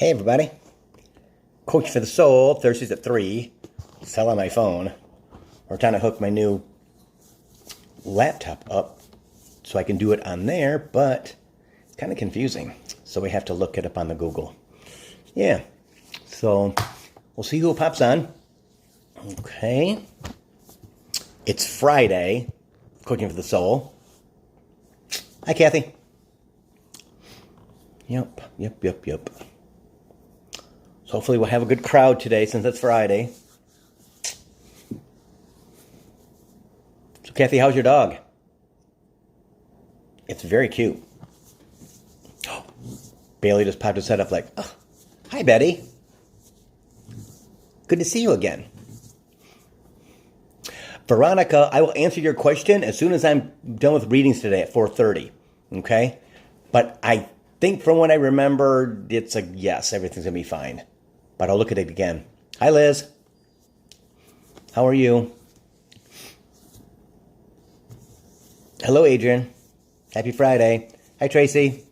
Hey everybody, Coach for the Soul, Thursdays at 3, still on my phone. We're trying to hook my new laptop up so I can do it on there, but it's kind of confusing. So we have to look it up on the Google. Yeah, so we'll see who pops on. Okay, it's Friday, Cooking for the Soul. Hi Kathy. Yep. So hopefully we'll have a good crowd today since it's Friday. So Kathy, how's your dog? It's very cute. Oh, Bailey just popped his head up like, oh, hi Betty. Good to see you again. Veronica, I will answer your question as soon as I'm done with readings today at 4:30. Okay? But I think from what I remember, it's a yes, everything's going to be fine. But I'll look at it again. Hi, Liz. How are you? Hello, Adrian. Happy Friday. Hi, Tracy.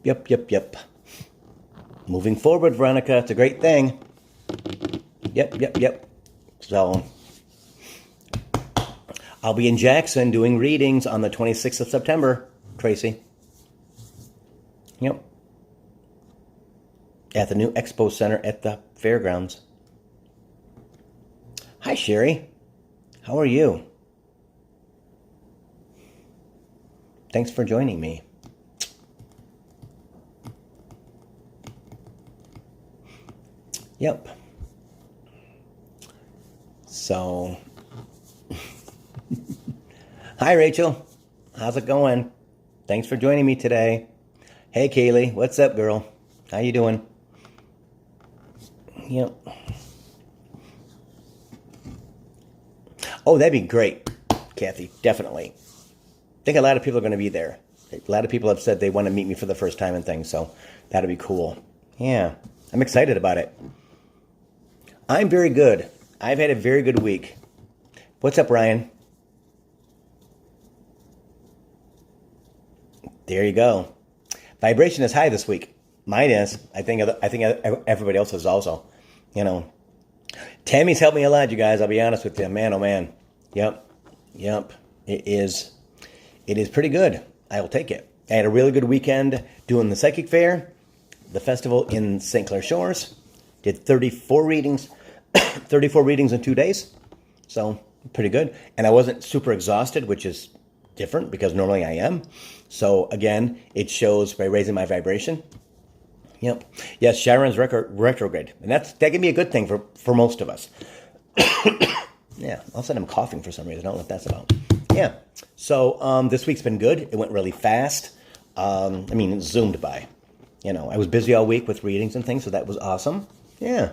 Yep. Moving forward, Veronica. It's a great thing. Yep. So, I'll be in Jackson doing readings on the 26th of September, Tracy. Yep. At the new Expo Center at the fairgrounds. Hi, Sherry. How are you? Thanks for joining me. Yep. So, hi, Rachel. How's it going? Thanks for joining me today. Hey, Kaylee. What's up, girl? How you doing? Yep. Oh, that'd be great, Kathy. Definitely. I think a lot of people are going to be there. A lot of people have said they want to meet me for the first time and things, so that'd be cool. Yeah, I'm excited about it. I'm very good. I've had a very good week. What's up, Ryan? There you go. Vibration is high this week. Mine is. I think everybody else is also. You know, Tammy's helped me a lot, you guys. I'll be honest with you, man. Oh man. Yep. It is pretty good. I will take it. I had a really good weekend doing the psychic fair, the festival in St. Clair Shores. Did 34 readings, 34 readings in 2 days. So pretty good. And I wasn't super exhausted, which is different because normally I am. So again, it shows by raising my vibration. Yep. Yes, Sharon's retrograde. And that can be a good thing for most of us. Yeah, all of a sudden I'm coughing for some reason. I don't know what that's about. Yeah. So this week's been good. It went really fast. It zoomed by. You know, I was busy all week with readings and things, so that was awesome. Yeah.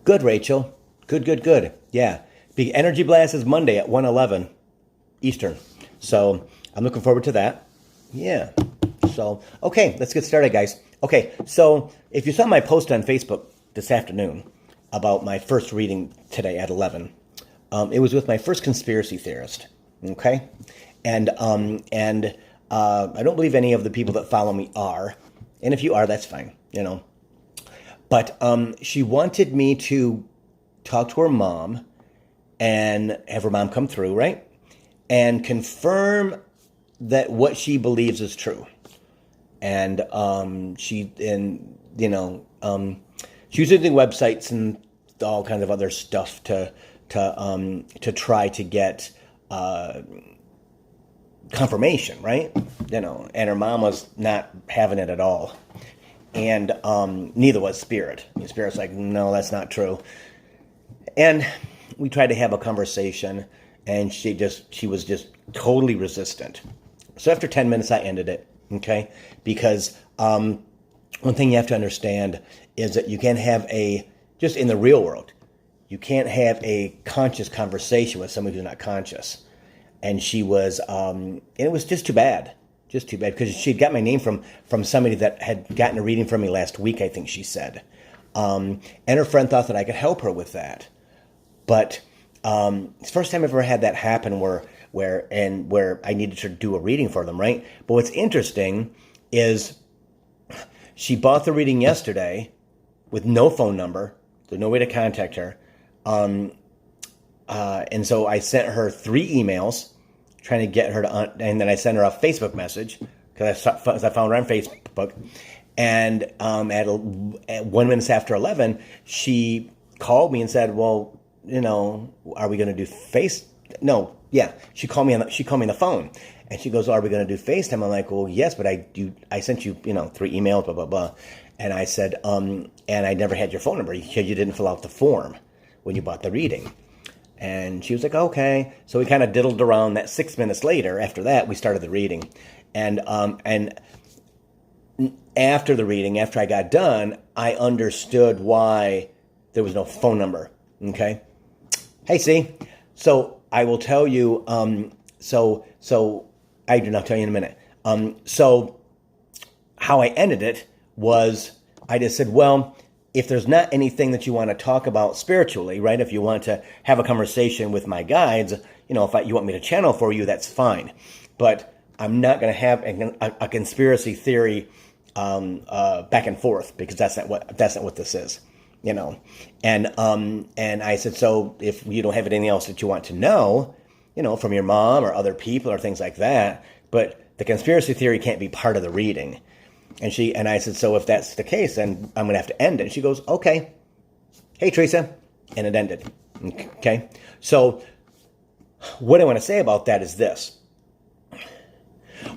Good, Rachel. Good. Yeah. Big Energy Blast is Monday at 1:11 Eastern. So I'm looking forward to that. Yeah. So, okay, let's get started, guys. Okay, so if you saw my post on Facebook this afternoon about my first reading today at 11, it was with my first conspiracy theorist, okay? And I don't believe any of the people that follow me are, and if you are, that's fine, you know. But she wanted me to talk to her mom and have her mom come through, right? And confirm that what she believes is true. And she was using websites and all kinds of other stuff to try to get confirmation, right? You know, and her mom was not having it at all, and neither was Spirit. Spirit's like, no, that's not true. And we tried to have a conversation, and she was just totally resistant. So after 10 minutes, I ended it. Okay, because one thing you have to understand is that you can't have just in the real world, you can't have a conscious conversation with somebody who's not conscious. And she was, and it was just too bad, because she'd got my name from somebody that had gotten a reading from me last week, I think she said. And her friend thought that I could help her with that. But it's the first time I've ever had that happen where where I needed to do a reading for them, right? But what's interesting is she bought the reading yesterday with no phone number. There's no way to contact her. And so I sent her 3 emails trying to get her to, and then I sent her a Facebook message because I found her on Facebook. And at 1 minute after 11, she called me and said, "Well, are we going to do No, yeah." She called me on the phone, and she goes, "Are we going to do FaceTime?" I'm like, "Well, yes, but I sent you 3 emails, blah blah blah." And I said, and I never had your phone number because you didn't fill out the form when you bought the reading. And she was like, "Okay." So we kind of diddled around. That 6 minutes later, after that, we started the reading. And after the reading, after I got done, I understood why there was no phone number. Okay. Hey, see. So I will tell you. So I do not tell you in a minute. So how I ended it was I just said, well, if there's not anything that you want to talk about spiritually, right? If you want to have a conversation with my guides, if you want me to channel for you, that's fine. But I'm not going to have a conspiracy theory back and forth because that's not what this is, And I said, so if you don't have anything else that you want to know, from your mom or other people or things like that, but the conspiracy theory can't be part of the reading. And I said, so if that's the case, then I'm going to have to end it. And she goes, okay. Hey, Teresa. And it ended. Okay. So what I want to say about that is this.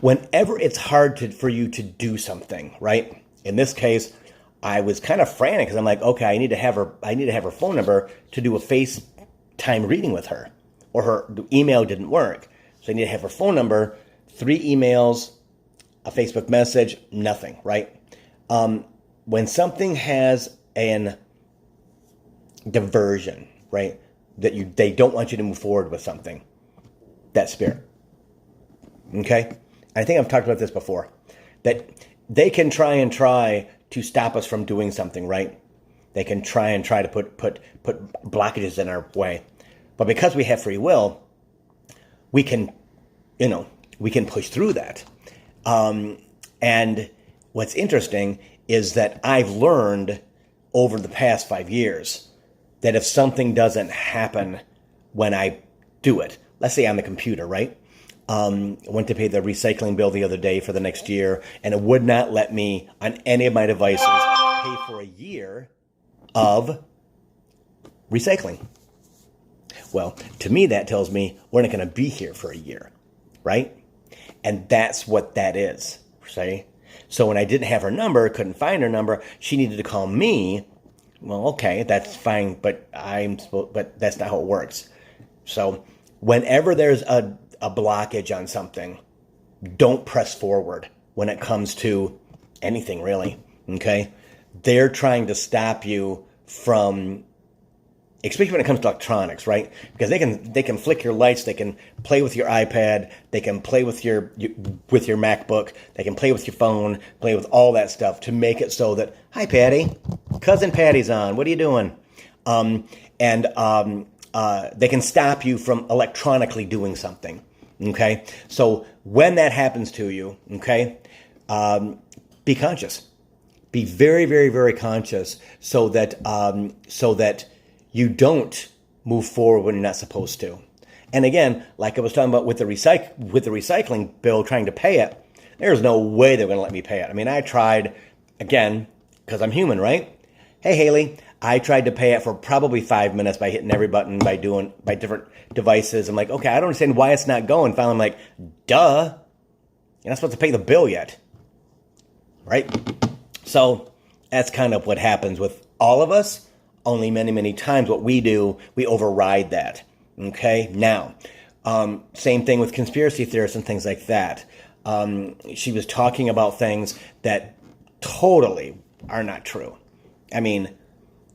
Whenever it's hard for you to do something, right? In this case, I was kind of frantic because I'm like, okay, I need to have her phone number to do a FaceTime reading with her, or her email didn't work. So I need to have her phone number, 3 emails, a Facebook message, nothing, right? When something has an diversion, right, that they don't want you to move forward with something, that's spirit. Okay? I think I've talked about this before, that they can try to stop us from doing something, right? They can try to put blockages in our way. But because we have free will, we can push through that. And what's interesting is that I've learned over the past 5 years that if something doesn't happen when I do it, let's say on the computer, right? I went to pay the recycling bill the other day for the next year, and it would not let me on any of my devices pay for a year of recycling. Well, to me, that tells me we're not going to be here for a year, right? And that's what that is, see? So when I didn't have her number, couldn't find her number, she needed to call me. Well, okay, that's fine, but that's not how it works. So whenever there's a blockage on something, don't press forward when it comes to anything, really, okay? They're trying to stop you from, especially when it comes to electronics, right? Because they can flick your lights, they can play with your iPad, they can play with your MacBook, they can play with your phone, play with all that stuff to make it so that, hi, Patty, cousin Patty's on, what are you doing? They can stop you from electronically doing something, okay? So when that happens to you, okay, be conscious. Be very, very, very conscious so that you don't move forward when you're not supposed to. And again, like I was talking about with the recycling bill, trying to pay it, there's no way they're going to let me pay it. I mean, I tried, again, because I'm human, right? Hey, Haley, I tried to pay it for probably 5 minutes by hitting every button, by different devices. I'm like, okay, I don't understand why it's not going. Finally, I'm like, duh, you're not supposed to pay the bill yet, right? So that's kind of what happens with all of us. Only many, many times what we do, we override that. Okay? Now, same thing with conspiracy theorists and things like that. She was talking about things that totally are not true. I mean,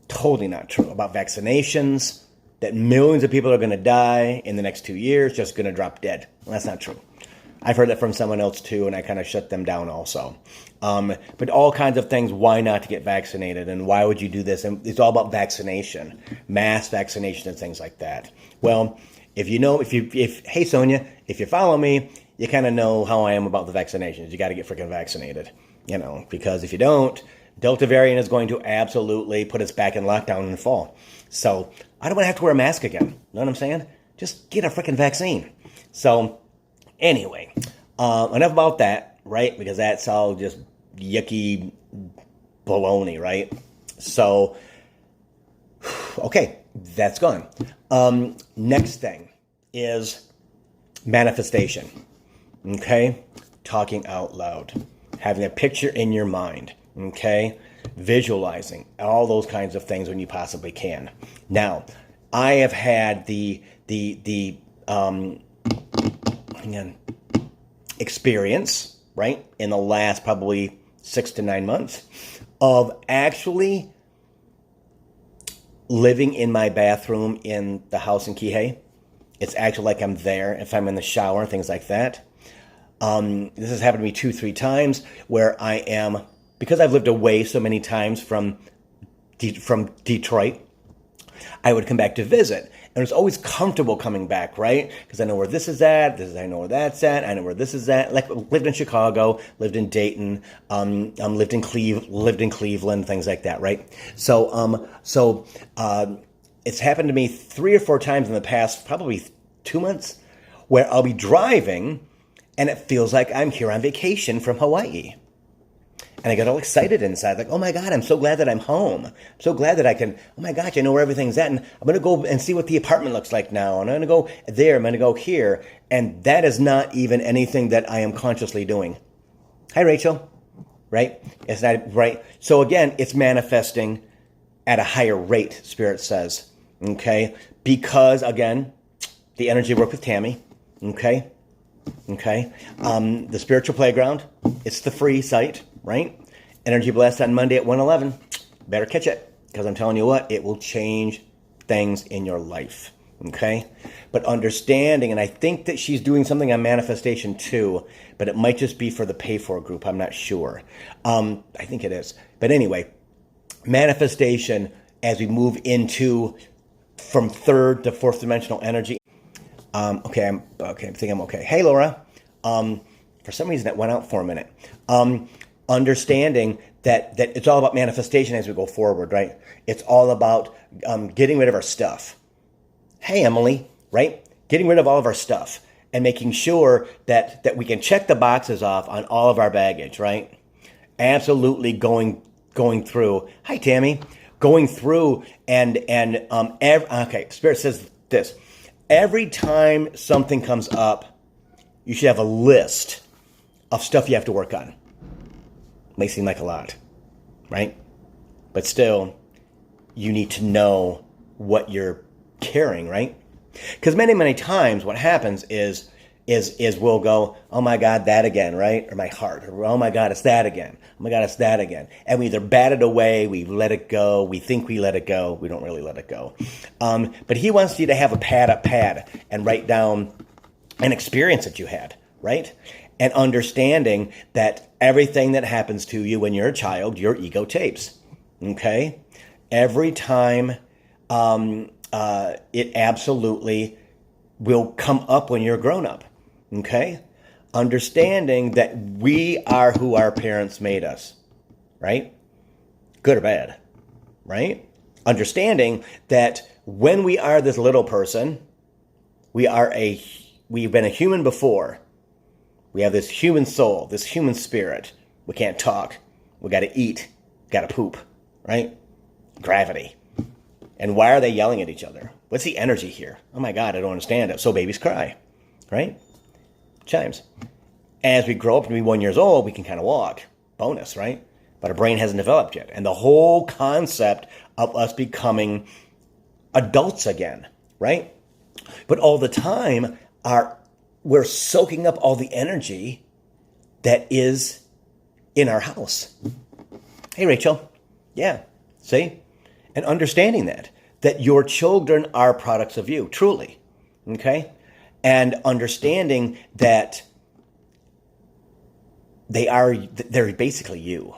totally not true. About vaccinations, that millions of people are going to die in the next 2 years, just going to drop dead. Well, that's not true. I've heard that from someone else too, and I kind of shut them down also. But all kinds of things, why not to get vaccinated, and why would you do this? And it's all about vaccination, mass vaccination and things like that. Well, Hey Sonia, if you follow me, you kind of know how I am about the vaccinations. You got to get freaking vaccinated, because if you don't, Delta variant is going to absolutely put us back in lockdown in the fall. So I don't want to have to wear a mask again. Know what I'm saying? Just get a freaking vaccine. So anyway, enough about that, right? Because that's all just yucky baloney, right? So, okay, that's gone. Next thing is manifestation. Okay? Talking out loud. Having a picture in your mind. Okay? Visualizing. All those kinds of things when you possibly can. Now, I have had the experience, right, in the last probably 6 to 9 months of actually living in my bathroom in the house in Kihei. It's actually like I'm there if I'm in the shower and things like that. This has happened to me 2-3 times where I am, because I've lived away so many times from Detroit, I would come back to visit. And it's always comfortable coming back, right? Because I know where this is at, I know where that's at, I know where this is at. Like, lived in Chicago, lived in Dayton, lived in Cleveland, things like that, right? So it's happened to me 3 or 4 times in the past, probably 2 months, where I'll be driving and it feels like I'm here on vacation from Hawaii. And I get all excited inside, like, oh my God, I'm so glad that I'm home. I'm so glad that I can, oh my gosh, I know where everything's at. And I'm going to go and see what the apartment looks like now. And I'm going to go there, I'm going to go here. And that is not even anything that I am consciously doing. Hi, Rachel. Right? It's not, right? So again, it's manifesting at a higher rate, Spirit says. Okay? Because, again, the energy work with Tammy. Okay? Okay? The Spiritual Playground, it's the free site. Right? Energy Blast on Monday at 1:11. Better catch it, because I'm telling you what, it will change things in your life. Okay? But understanding, and I think that she's doing something on manifestation too, but it might just be for the Pay For group. I'm not sure. I think it is. But anyway, manifestation as we move into from 3rd to 4th dimensional energy. I think I'm okay. Hey, Laura. For some reason, that went out for a minute. Understanding that it's all about manifestation as we go forward, right? It's all about getting rid of our stuff. Hey, Emily, right? Getting rid of all of our stuff and making sure that we can check the boxes off on all of our baggage, right? Absolutely going through. Hi, Tammy. Going through okay, Spirit says this. Every time something comes up, you should have a list of stuff you have to work on. May seem like a lot, right? But still, you need to know what you're carrying, right? Because many times what happens is we'll go, oh my God, that again, right? Or my heart, or oh my God, it's that again. Oh my God, it's that again. And we either bat it away, we let it go, we think we let it go, we don't really let it go. But he wants you to have a pad and write down an experience that you had, right? And understanding that everything that happens to you when you're a child, your ego tapes. Okay? Every time it absolutely will come up when you're grown up. Okay? Understanding that we are who our parents made us. Right? Good or bad. Right? Understanding that when we are this little person, we've been a human before. We have this human soul, this human spirit. We can't talk. We got to eat. Got to poop. Right? Gravity. And why are they yelling at each other? What's the energy here? Oh my God, I don't understand it. So babies cry. Right? Chimes. As we grow up to be 1 year old, we can kind of walk. Bonus, right? But our brain hasn't developed yet. And the whole concept of us becoming adults again. Right? But all the time, we're soaking up all the energy that is in our house. Hey, Rachel. Yeah. See? And understanding that your children are products of you, truly. Okay? And understanding that they're basically you.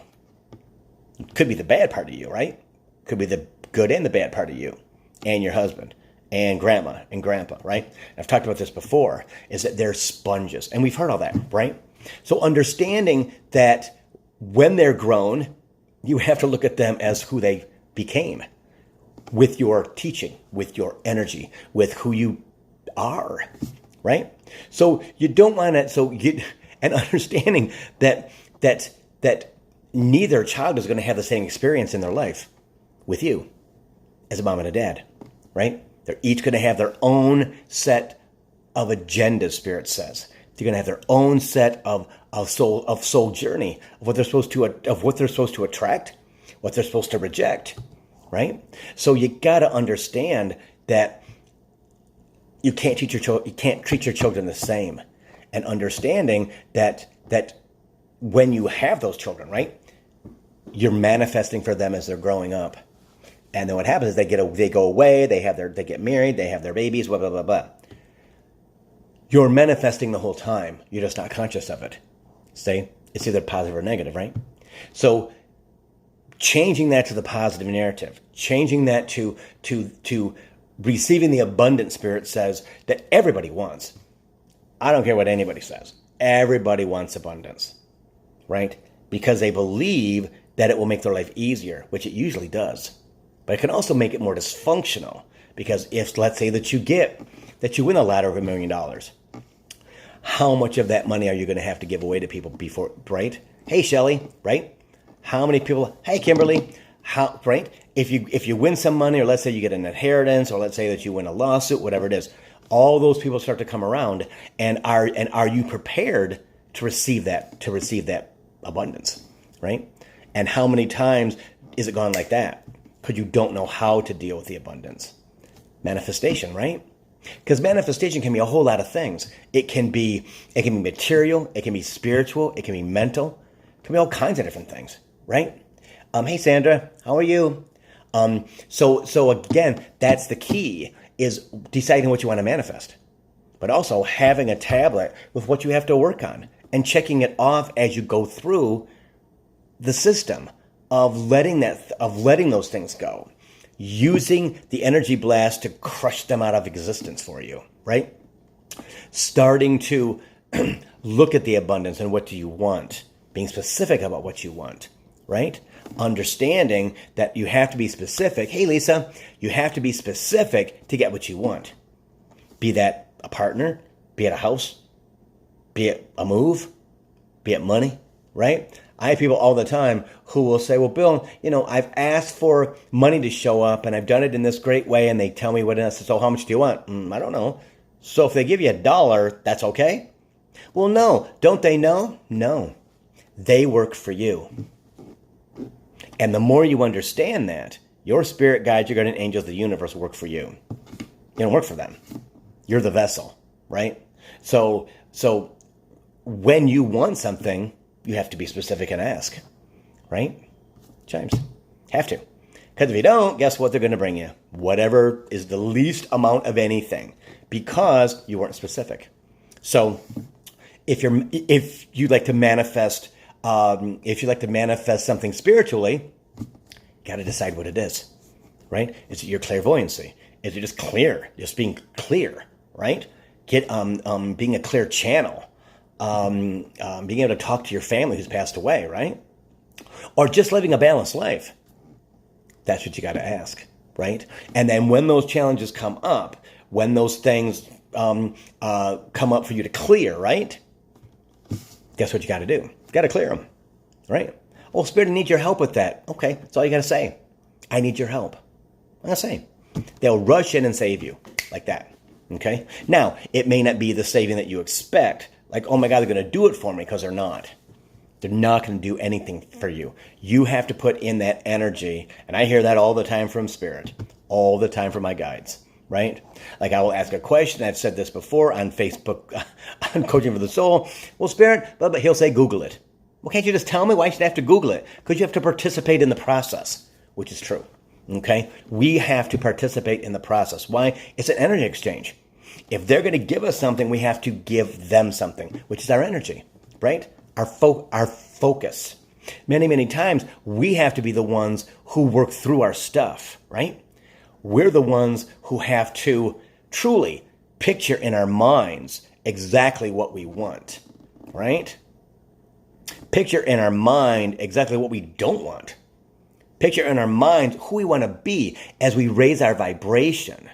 Could be the bad part of you, right? Could be the good and the bad part of you and your husband and grandma and grandpa, right? I've talked about this before, is that they're sponges. And we've heard all that, right? So understanding that when they're grown, you have to look at them as who they became with your teaching, with your energy, with who you are, right? So you don't want to, and understanding that neither child is going to have the same experience in their life with you as a mom and a dad, right? They're each going to have their own set of agendas, Spirit says. They're going to have their own set of soul journey, of what they're supposed to attract, what they're supposed to reject, right? So you got to understand that you can't treat your children the same, and understanding that when you have those children, right, you're manifesting for them as they're growing up. And then what happens is they go away, they get married, they have their babies, blah, blah, blah, blah. You're manifesting the whole time. You're just not conscious of it. See? It's either positive or negative, right? So changing that to the positive narrative, changing that to receiving the abundant, Spirit says that everybody wants. I don't care what anybody says. Everybody wants abundance, right? Because they believe that it will make their life easier, which it usually does. But it can also make it more dysfunctional, because if, let's say that you win a lotto of $1 million, how much of that money are you going to have to give away to people before, right? Hey, Shelly, right? How many people, hey, Kimberly, right? If you win some money, or let's say you get an inheritance, or let's say that you win a lawsuit, whatever it is, all those people start to come around, and are you prepared to receive that abundance, right? And how many times is it gone like that? Because you don't know how to deal with the abundance. Manifestation, right? Because manifestation can be a whole lot of things. It can be material, it can be spiritual, it can be mental, it can be all kinds of different things, right? Hey Sandra, how are you? So again, that's the key, is deciding what you want to manifest, but also having a tablet with what you have to work on and checking it off as you go through the system of letting those things go, using the energy blast to crush them out of existence for you, right? Starting to look at the abundance and what do you want, being specific about what you want, right? Understanding that you have to be specific. Hey, Lisa, you have to be specific to get what you want. Be that a partner, be it a house, be it a move, be it money, right? I have people all the time who will say, well, Bill, I've asked for money to show up and I've done it in this great way, and they tell me what it is. So how much do you want? I don't know. So if they give you $1, that's okay? Well, no. Don't they know? No. They work for you. And the more you understand that, your spirit guides, your guardian angels, the universe work for you. You don't work for them. You're the vessel, right? So when you want something, you have to be specific and ask, right? James, have to. Because if you don't, guess what they're going to bring you? Whatever is the least amount of anything, because you weren't specific. So if you like to manifest something spiritually, you got to decide what it is, right? Is it your clairvoyancy? Is it just clear? Just being clear, right? Get being a clear channel. Being able to talk to your family who's passed away, right? Or just living a balanced life. That's what you got to ask, right? And then when those challenges come up, when those things come up for you to clear, right? Guess what you got to do? You got to clear them, right? Oh, Spirit, I need your help with that. Okay, that's all you got to say. I need your help. I'm going to say. They'll rush in and save you like that, okay? Now, it may not be the saving that you expect. Like, oh my God, they're going to do it for me, because they're not. They're not going to do anything for you. You have to put in that energy. And I hear that all the time from Spirit, all the time from my guides, right? Like, I will ask a question. I've said this before on Facebook, on Coaching for the Soul. Well, Spirit, but he'll say, Google it. Well, can't you just tell me? Why should I have to Google it? Because you have to participate in the process, which is true, okay? We have to participate in the process. Why? It's an energy exchange. If they're going to give us something, we have to give them something, which is our energy, right? Our focus. Many, many times, we have to be the ones who work through our stuff, right? we're the ones who have to truly picture in our minds exactly what we want, right? Picture in our mind exactly what we don't want. Picture in our mind who we want to be as we raise our vibration,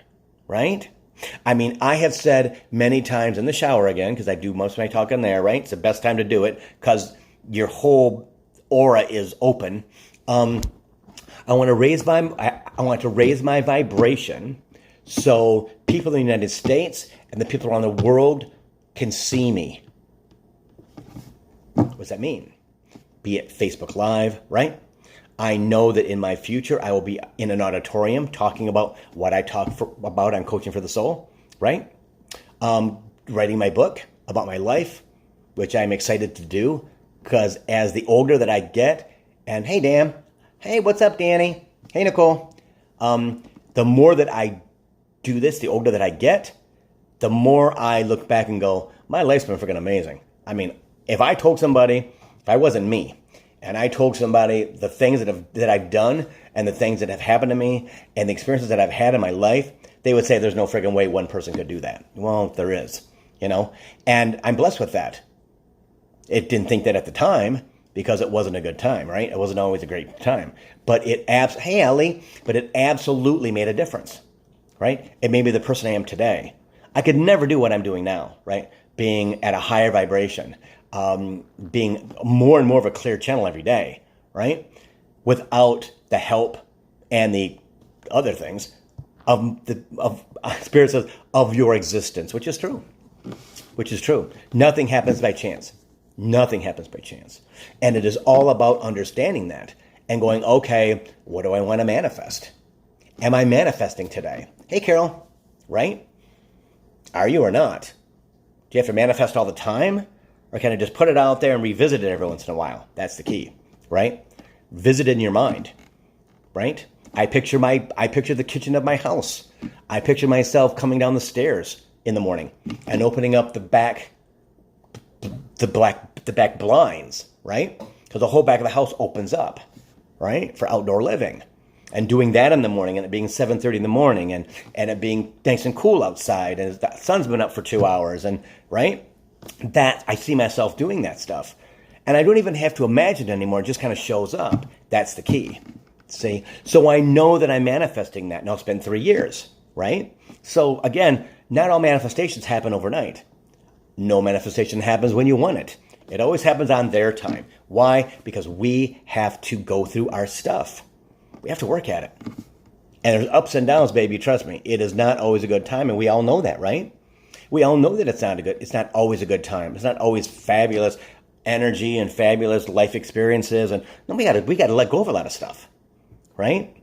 right? I mean, I have said many times in the shower again, because I do most of my talking there, right? It's the best time to do it because your whole aura is open. I want to raise my vibration so people in the United States and the people around the world can see me. What does that mean? Be it Facebook Live, right? I know that in my future I will be in an auditorium talking about what I about on Coaching for the Soul, right? Writing my book about my life, which I'm excited to do because as the older that I get, and hey Dan, hey what's up Danny, hey Nicole, the more that I do this, the older that I get, the more I look back and go, my life's been freaking amazing. I mean, if I wasn't me, and I told somebody the things that I've done and the things that have happened to me and the experiences that I've had in my life, they would say there's no friggin' way one person could do that. Well, there is, and I'm blessed with that. It didn't think that at the time because it wasn't a good time, right? It wasn't always a great time, but it absolutely made a difference, right? It made me the person I am today. I could never do what I'm doing now, right? Being at a higher vibration. Being more and more of a clear channel every day, right? Without the help and the other things of Spirit says of your existence, which is true. Nothing happens by chance. Nothing happens by chance. And it is all about understanding that and going, okay, what do I want to manifest? Am I manifesting today? Hey, Carol, right? Are you or not? Do you have to manifest all the time? Or kind of just put it out there and revisit it every once in a while? That's the key, right? Visit it in your mind, right? I picture the kitchen of my house. I picture myself coming down the stairs in the morning and opening up the back blinds, right? Because the whole back of the house opens up, right? For outdoor living. And doing that in the morning and it being 7:30 in the morning and it being nice and cool outside and the sun's been up for 2 hours and, right? That I see myself doing that stuff. And I don't even have to imagine it anymore. It just kind of shows up. That's the key. See? So I know that I'm manifesting that. Now it's been 3 years, right? So again, not all manifestations happen overnight. No manifestation happens when you want it. It always happens on their time. Why? Because we have to go through our stuff. We have to work at it. And there's ups and downs, baby. Trust me. It is not always a good time. And we all know that, right? We all know that it's not always a good time. It's not always fabulous energy and fabulous life experiences. And no, we got to let go of a lot of stuff, right?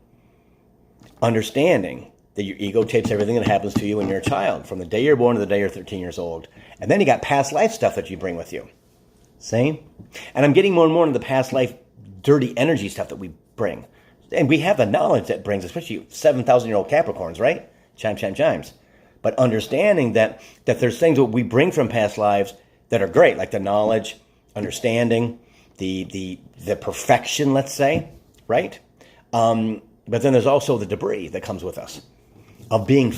Understanding that your ego takes everything that happens to you when you're a child, from the day you're born to the day you're 13 years old. And then you got past life stuff that you bring with you. See? And I'm getting more and more into the past life dirty energy stuff that we bring. And we have the knowledge that brings, especially 7,000-year-old Capricorns, right? Chimes. But understanding that there's things that we bring from past lives that are great, like the knowledge, understanding, the perfection, let's say, right? But then there's also the debris that comes with us of being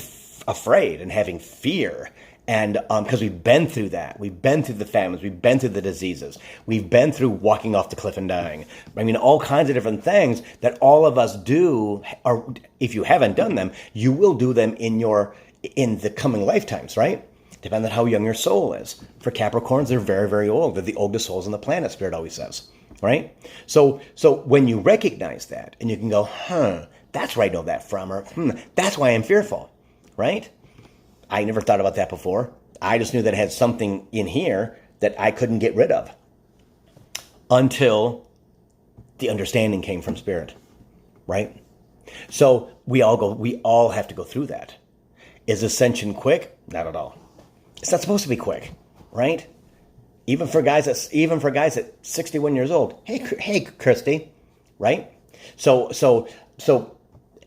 afraid and having fear. And because we've been through that. We've been through the famines. We've been through the diseases. We've been through walking off the cliff and dying. I mean, all kinds of different things that all of us do. Or if you haven't done them, you will do them in the coming lifetimes, right? Depending on how young your soul is. For Capricorns, they're very, very old. They're the oldest souls on the planet, Spirit always says, right? So when you recognize that and you can go, that's where I know that from, or that's why I'm fearful, right? I never thought about that before. I just knew that it had something in here that I couldn't get rid of until the understanding came from Spirit, right? So we all have to go through that. Is ascension quick? Not at all. It's not supposed to be quick, right? Even for guys at 61 years old. Hey, Christy, right? So,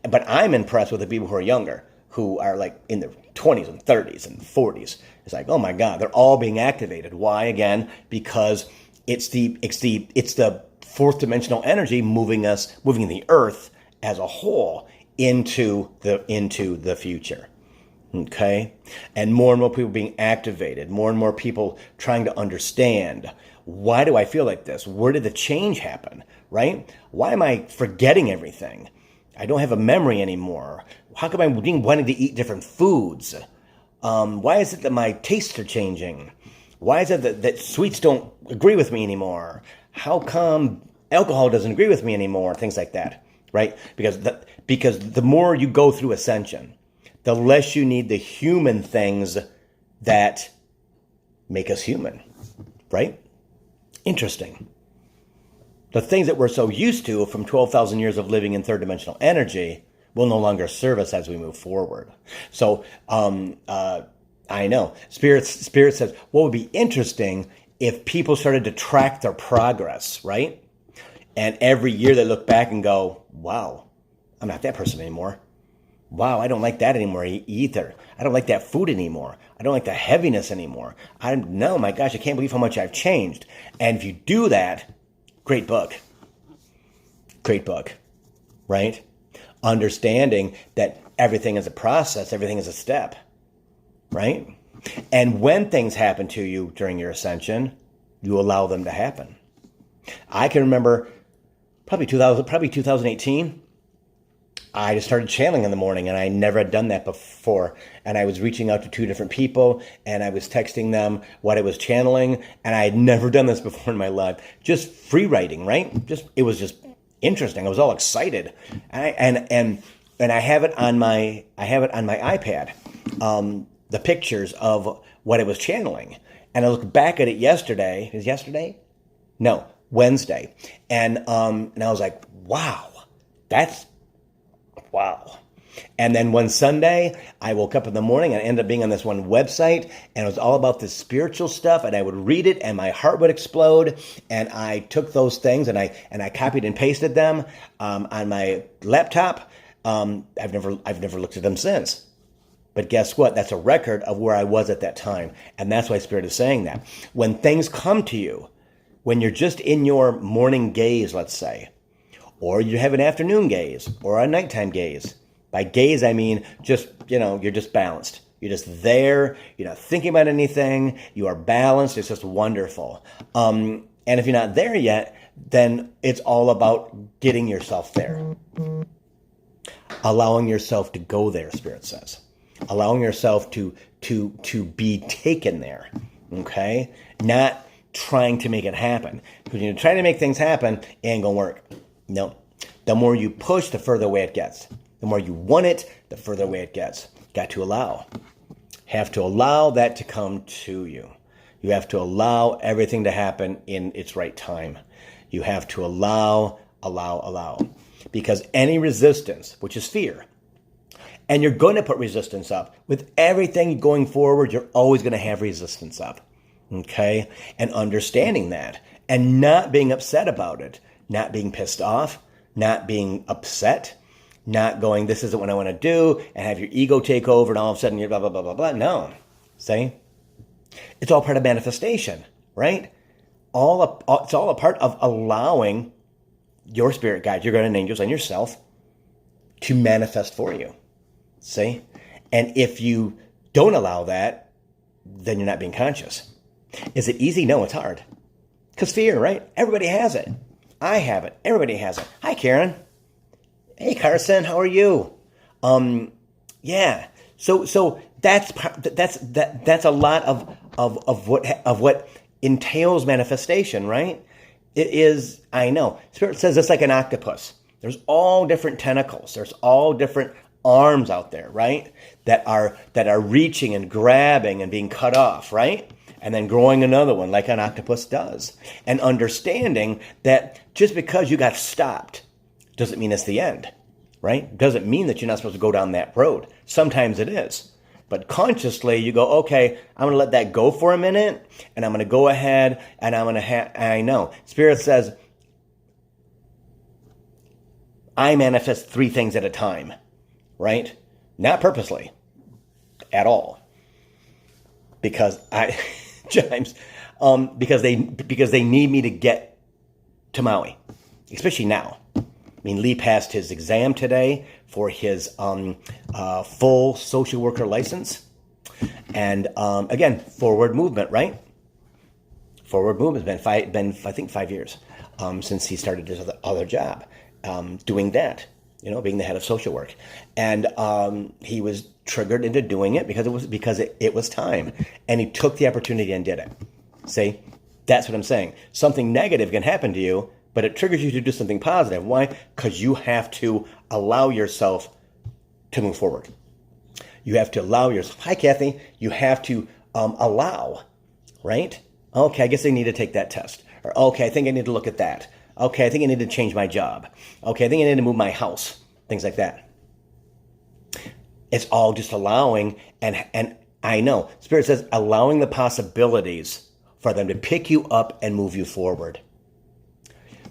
but I'm impressed with the people who are younger, who are like in their 20s and 30s and 40s. It's like, oh my God, they're all being activated. Why? Again, because it's the fourth dimensional energy moving the earth as a whole into the future. Okay? And more people being activated, more and more people trying to understand, why do I feel like this? Where did the change happen? Right? Why am I forgetting everything? I don't have a memory anymore. How come I'm wanting to eat different foods? Why is it that my tastes are changing? Why is it that sweets don't agree with me anymore? How come alcohol doesn't agree with me anymore? Things like that, right? Because the more you go through ascension, the less you need the human things that make us human, right? Interesting. The things that we're so used to from 12,000 years of living in third dimensional energy will no longer serve us as we move forward. So I know Spirit says what would be interesting if people started to track their progress, right? And every year they look back and go, wow, I'm not that person anymore. Wow, I don't like that anymore either. I don't like that food anymore. I don't like the heaviness anymore. No, my gosh, I can't believe how much I've changed. And if you do that, great book, right? Understanding that everything is a process, everything is a step, right? And when things happen to you during your ascension, you allow them to happen. I can remember probably 2018, I just started channeling in the morning, and I never had done that before. And I was reaching out to 2 different people, and I was texting them what I was channeling, and I had never done this before in my life. Just free writing, right? It was just interesting. I was all excited, and I have it on my iPad, the pictures of what I was channeling. And I looked back at it yesterday. Is yesterday? No, Wednesday. And I was like, wow, that's wow. And then one Sunday, I woke up in the morning and I ended up being on this one website, and it was all about this spiritual stuff, and I would read it and my heart would explode. And I took those things and I copied and pasted them on my laptop. I've never looked at them since. But guess what? That's a record of where I was at that time. And that's why Spirit is saying that. When things come to you, when you're just in your morning gaze, let's say, or you have an afternoon gaze or a nighttime gaze. By gaze, I mean just, you're just balanced. You're just there. You're not thinking about anything. You are balanced. It's just wonderful. And if you're not there yet, then it's all about getting yourself there. Allowing yourself to go there, Spirit says. Allowing yourself to be taken there. Okay? Not trying to make it happen. Because when you're trying to make things happen, it ain't going to work. No. The more you push, the further away it gets. The more you want it, the further away it gets. Got to allow. Have to allow that to come to you. You have to allow everything to happen in its right time. You have to allow. Because any resistance, which is fear, and you're going to put resistance up. With everything going forward, you're always going to have resistance up. Okay? And understanding that. And not being upset about it. Not being pissed off. Not being upset. Not going, this isn't what I want to do. And have your ego take over and all of a sudden you're blah, blah, blah, blah, blah. No. See? It's all part of manifestation. Right? It's all a part of allowing your spirit guides, your guardian angels, and yourself to manifest for you. See? And if you don't allow that, then you're not being conscious. Is it easy? No, it's hard. Because fear, right? Everybody has it. I have it. Everybody has it. Hi, Karen. Hey, Carson. How are you? Yeah. So that's a lot of what entails manifestation, right? It is. I know. Spirit says it's like an octopus. There's all different tentacles. There's all different arms out there, right? That are reaching and grabbing and being cut off, right? And then growing another one like an octopus does. And understanding that just because you got stopped doesn't mean it's the end, right? Doesn't mean that you're not supposed to go down that road. Sometimes it is. But consciously you go, okay, I'm going to let that go for a minute, and I'm going to go ahead and I'm going to I know. Spirit says, I manifest 3 things at a time, right? Not purposely at all. Because because they need me to get to Maui, especially now. mean, Lee passed his exam today for his full social worker license. And again, forward movement, right? Forward movement has been I think 5 years since he started his other job, doing that, being the head of social work. And he was triggered into doing it because it was time. And he took the opportunity and did it. See, that's what I'm saying. Something negative can happen to you, but it triggers you to do something positive. Why? Because you have to allow yourself to move forward. You have to allow yourself. Hi, Kathy. You have to allow, right? Okay, I guess I need to take that test. Or, okay, I think I need to look at that. Okay, I think I need to change my job. Okay, I think I need to move my house. Things like that. It's all just allowing, and I know, Spirit says allowing the possibilities for them to pick you up and move you forward.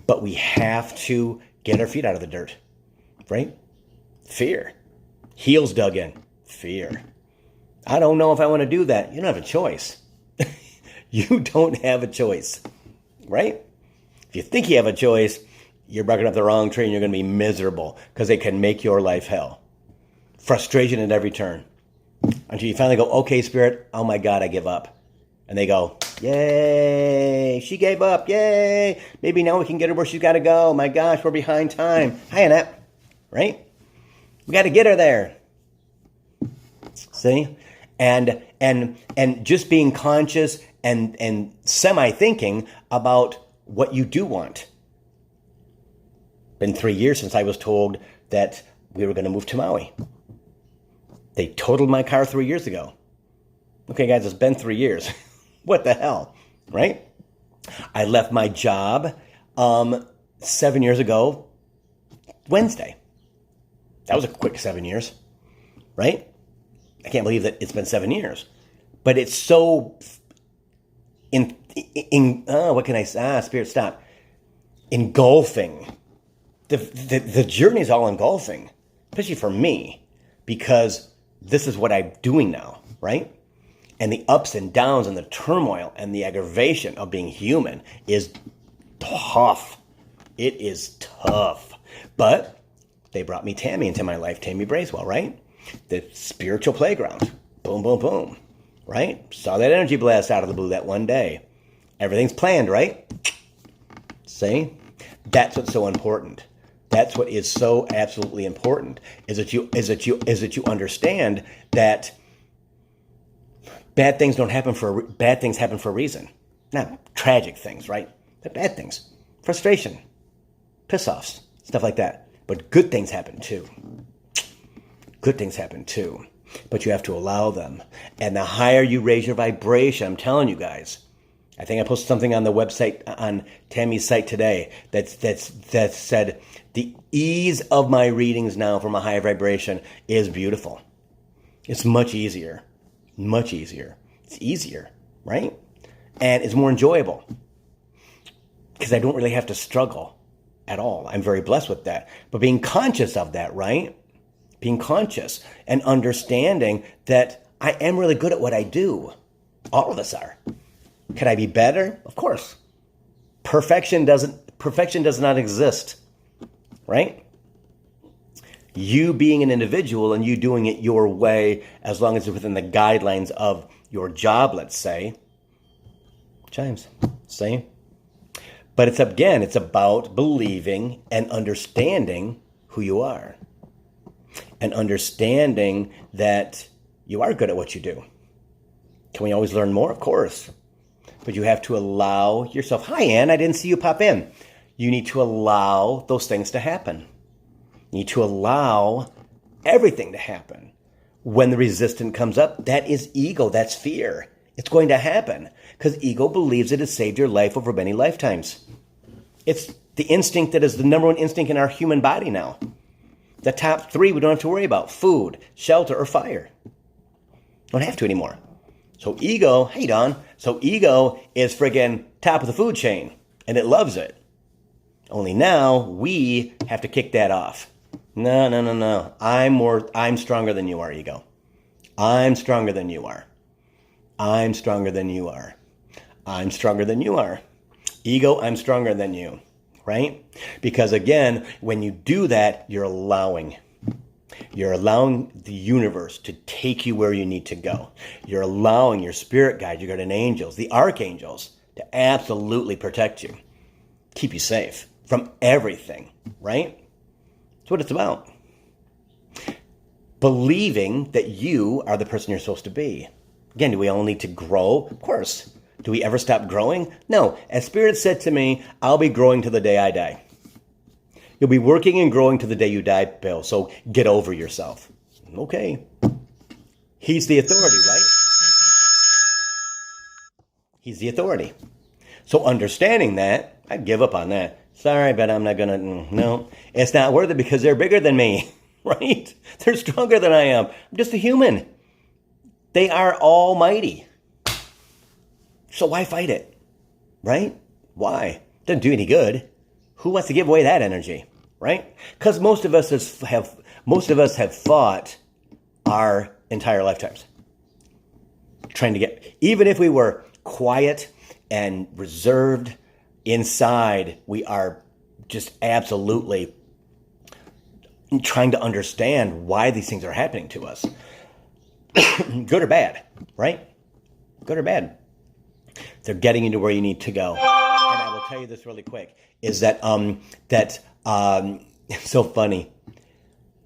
But we have to get our feet out of the dirt, right? Fear. Heels dug in. Fear. I don't know if I want to do that. You don't have a choice. You don't have a choice, right? If you think you have a choice, you're barking up the wrong tree and you're going to be miserable because it can make your life hell. Frustration at every turn. Until you finally go, okay, Spirit, oh my God, I give up. And they go, yay, she gave up, yay. Maybe now we can get her where she's got to go. My gosh, we're behind time. Hi, Annette, right? We got to get her there. See? And just being conscious and semi-thinking about what you do want. Been 3 years since I was told that we were going to move to Maui. They totaled my car 3 years ago. Okay, guys, it's been 3 years. What the hell, right? I left my job 7 years ago, Wednesday. That was a quick 7 years, right? I can't believe that it's been 7 years. But it's so what can I say? Spirit, stop. Engulfing. The journey is all engulfing, especially for me, because this is what I'm doing now, right? And the ups and downs and the turmoil and the aggravation of being human is tough. It is tough. But they brought me Tammy into my life, Tammy Bracewell, right? The spiritual playground. Boom, boom, boom, right? Saw that energy blast out of the blue that one day. Everything's planned, right? See? That's what's so important. That's what is so absolutely important, is that you understand that bad things happen for a reason. Not tragic things, right? But bad things. Frustration. Piss-offs. Stuff like that. But good things happen too. Good things happen too. But you have to allow them. And the higher you raise your vibration, I'm telling you guys, I think I posted something on the website, on Tammy's site today, that said, the ease of my readings now from a higher vibration is beautiful. It's much easier. Much easier. It's easier, right? And it's more enjoyable because I don't really have to struggle at all. I'm very blessed with that. But being conscious of that, right? Being conscious and understanding that I am really good at what I do. All of us are. Could I be better? Of course. Perfection does not exist, right? You being an individual and you doing it your way, as long as it's within the guidelines of your job, let's say. Chimes, see? But it's about believing and understanding who you are. And understanding that you are good at what you do. Can we always learn more? Of course. But you have to allow yourself. Hi, Ann, I didn't see you pop in. You need to allow those things to happen. You need to allow everything to happen. When the resistance comes up, that is ego. That's fear. It's going to happen because ego believes it has saved your life over many lifetimes. It's the instinct that is the number one instinct in our human body now. The top three we don't have to worry about: food, shelter, or fire. Don't have to anymore. So ego, hey Don, so ego is friggin' top of the food chain, and it loves it. Only now we have to kick that off. No. I'm stronger than you are, ego. I'm stronger than you are. I'm stronger than you are. I'm stronger than you are. Ego, I'm stronger than you, right? Because again, when you do that, you're allowing the universe to take you where you need to go. You're allowing your spirit guide, your guardian angels, the archangels, to absolutely protect you, keep you safe from everything, right? That's what it's about. Believing that you are the person you're supposed to be. Again, do we all need to grow? Of course. Do we ever stop growing? No. As Spirit said to me, I'll be growing to the day I die. You'll be working and growing to the day you die, Bill. So get over yourself. Okay. He's the authority, right? He's the authority. So understanding that, I'd give up on that. Sorry, but I'm not going to, no. It's not worth it because they're bigger than me, right? They're stronger than I am. I'm just a human. They are almighty. So why fight it, right? Why? Doesn't do any good. Who wants to give away that energy, right? Because most of us have fought our entire lifetimes, trying to get. Even if we were quiet and reserved, inside we are just absolutely trying to understand why these things are happening to us, good or bad, right? Good or bad. They're getting you to where you need to go. And I will tell you this really quick, is that, it's so funny.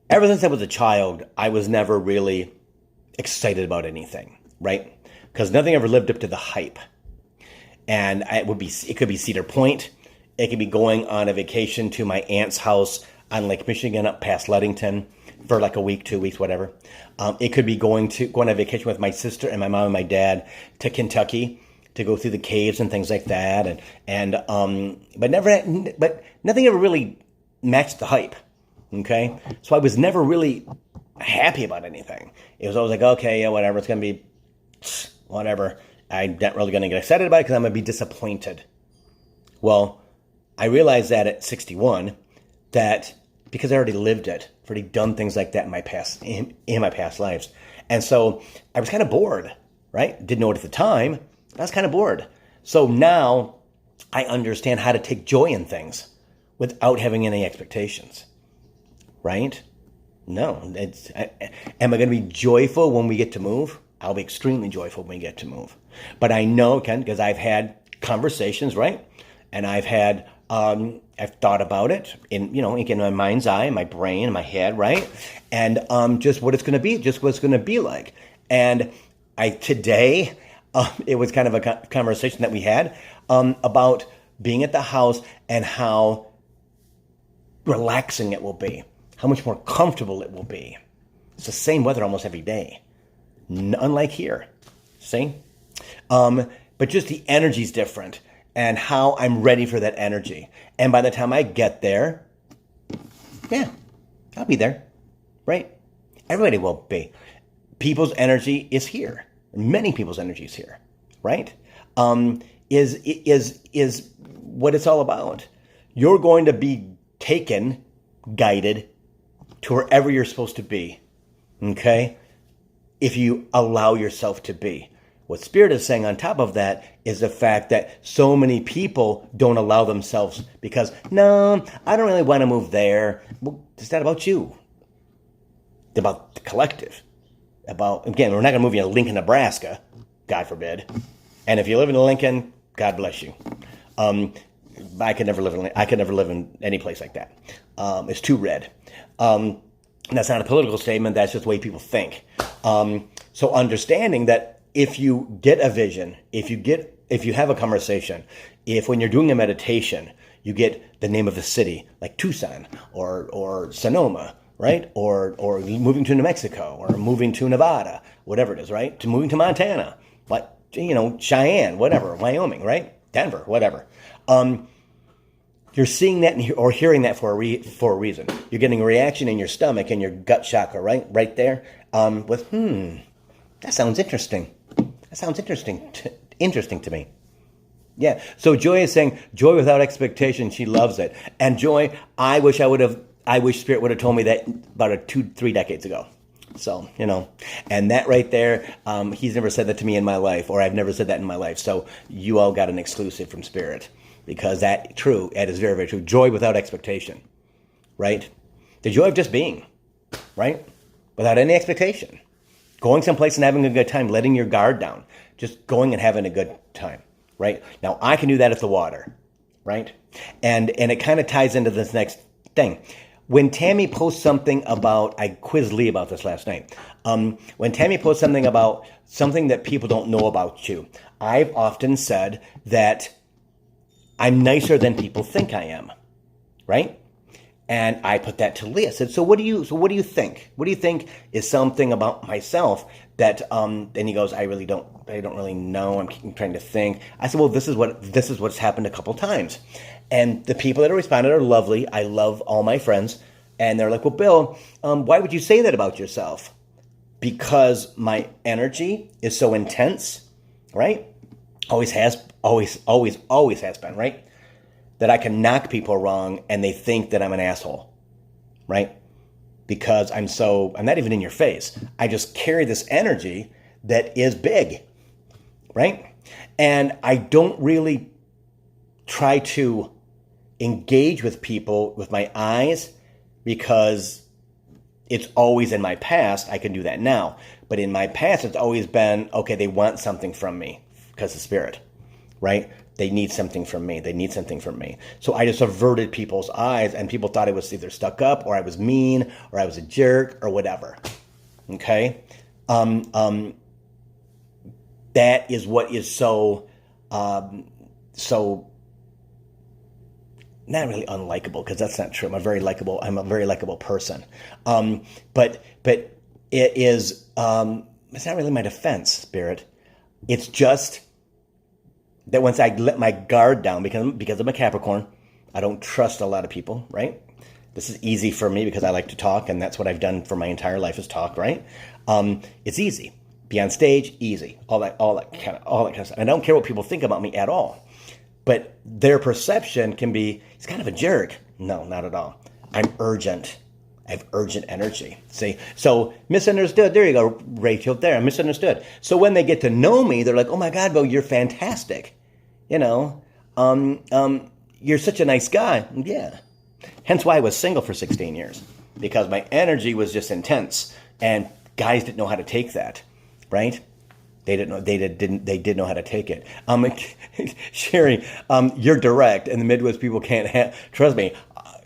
Ever since I was a child, I was never really excited about anything, right? Because nothing ever lived up to the hype. And it could be Cedar Point. It could be going on a vacation to my aunt's house on Lake Michigan up past Ludington for like a week, 2 weeks, whatever. It could be going on a vacation with my sister and my mom and my dad to Kentucky to go through the caves and things like that, but nothing ever really matched the hype. Okay, so I was never really happy about anything. It was always like, okay, yeah, whatever, it's gonna be whatever. I'm not really gonna get excited about it because I'm gonna be disappointed. Well, I realized that at 61, that because I already lived it, I've already done things like that in my past lives, and so I was kind of bored, right? Didn't know it at the time. I was kind of bored. So now I understand how to take joy in things without having any expectations, right? No. Am I going to be joyful when we get to move? I'll be extremely joyful when we get to move. But I know, Ken, because I've had conversations, right? And I've thought about it in my mind's eye, my brain, my head, right? And just what it's going to be, just what it's going to be like. And today, it was kind of a conversation that we had about being at the house and how relaxing it will be, how much more comfortable it will be. It's the same weather almost every day, unlike here. See? But just the energy's different and how I'm ready for that energy. And by the time I get there, yeah, I'll be there, right? Everybody will be. People's energy is here. Many people's energy is here, right? Is what it's all about. You're going to be taken, guided to wherever you're supposed to be, okay? If you allow yourself to be. What Spirit is saying on top of that is the fact that so many people don't allow themselves because, no, I don't really want to move there. Well, it's not about you. It's about the collective. Again, we're not going to move you to Lincoln, Nebraska, God forbid. And if you live in Lincoln, God bless you. I could never live in any place like that. It's too red. That's not a political statement. That's just the way people think. So understanding that if you get a vision, if you have a conversation, if when you're doing a meditation, you get the name of a city like Tucson or Sonoma, right? Or moving to New Mexico or moving to Nevada, whatever it is, right? To moving to Montana, like, Cheyenne, whatever, Wyoming, right? Denver, whatever. You're seeing that or hearing that for a reason. You're getting a reaction in your stomach and your gut chakra, right there, with, that sounds interesting. That sounds interesting to me. Yeah. So Joy is saying, joy without expectation, she loves it. And Joy, I wish Spirit would have told me that about 2-3 decades ago. So, and that right there, he's never said that to me in my life, or I've never said that in my life. So you all got an exclusive from Spirit. because that is very, very true. Joy without expectation, right? The joy of just being, right? Without any expectation. Going someplace and having a good time, letting your guard down, just going and having a good time, right? Now, I can do that at the water, right? And it kind of ties into this next thing. When Tammy posts something about, I quizzed Lee about this last night. When Tammy posts something about something that people don't know about you, I've often said that I'm nicer than people think I am, right? And I put that to Lee. I said, so what do you think? What do you think is something about myself that, then he goes, I don't really know. I'm trying to think. I said, well, this is what's happened a couple times. And the people that have responded are lovely. I love all my friends. And they're like, well, Bill, why would you say that about yourself? Because my energy is so intense, right? Always has been, right? That I can knock people wrong and they think that I'm an asshole, right? Because I'm not even in your face. I just carry this energy that is big, right? And I don't really try to engage with people with my eyes because it's always in my past. I can do that now. But in my past, it's always been, okay, they want something from me because of spirit, right? They need something from me. So I just averted people's eyes, and people thought I was either stuck up, or I was mean, or I was a jerk, or whatever. Okay? That is what is so not really unlikable, because that's not true. I'm a very likable person. But it is, it's not really my defense, Spirit. It's just that once I let my guard down, because I'm a Capricorn, I don't trust a lot of people, right? This is easy for me because I like to talk, and that's what I've done for my entire life is talk, right? It's easy. Be on stage, easy. All that kind of stuff. I don't care what people think about me at all. But their perception can be, he's kind of a jerk. No, not at all. I'm urgent. I have urgent energy. See? So misunderstood. There you go, Rachel. There, I'm misunderstood. So when they get to know me, they're like, oh my God, Bill, you're fantastic. You know, you're such a nice guy. Yeah. Hence why I was single for 16 years. Because my energy was just intense. And guys didn't know how to take that. Right? They didn't know. They did know how to take it. Sherry, you're direct, and the Midwest people can't trust me.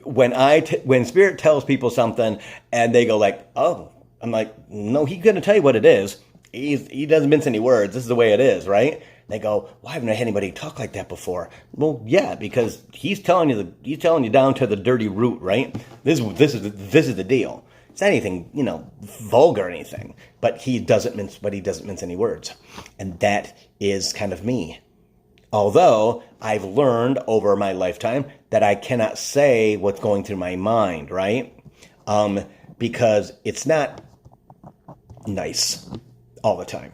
When Spirit tells people something, and they go like, "Oh," I'm like, "No, he's going to tell you what it is. He doesn't mince any words. This is the way it is, right?" They go, "Why haven't I had anybody talk like that before?" Well, yeah, because he's telling you down to the dirty root, right? This is the deal. It's not anything, vulgar or anything, but he doesn't mince any words. And that is kind of me. Although I've learned over my lifetime that I cannot say what's going through my mind, right? Because it's not nice all the time,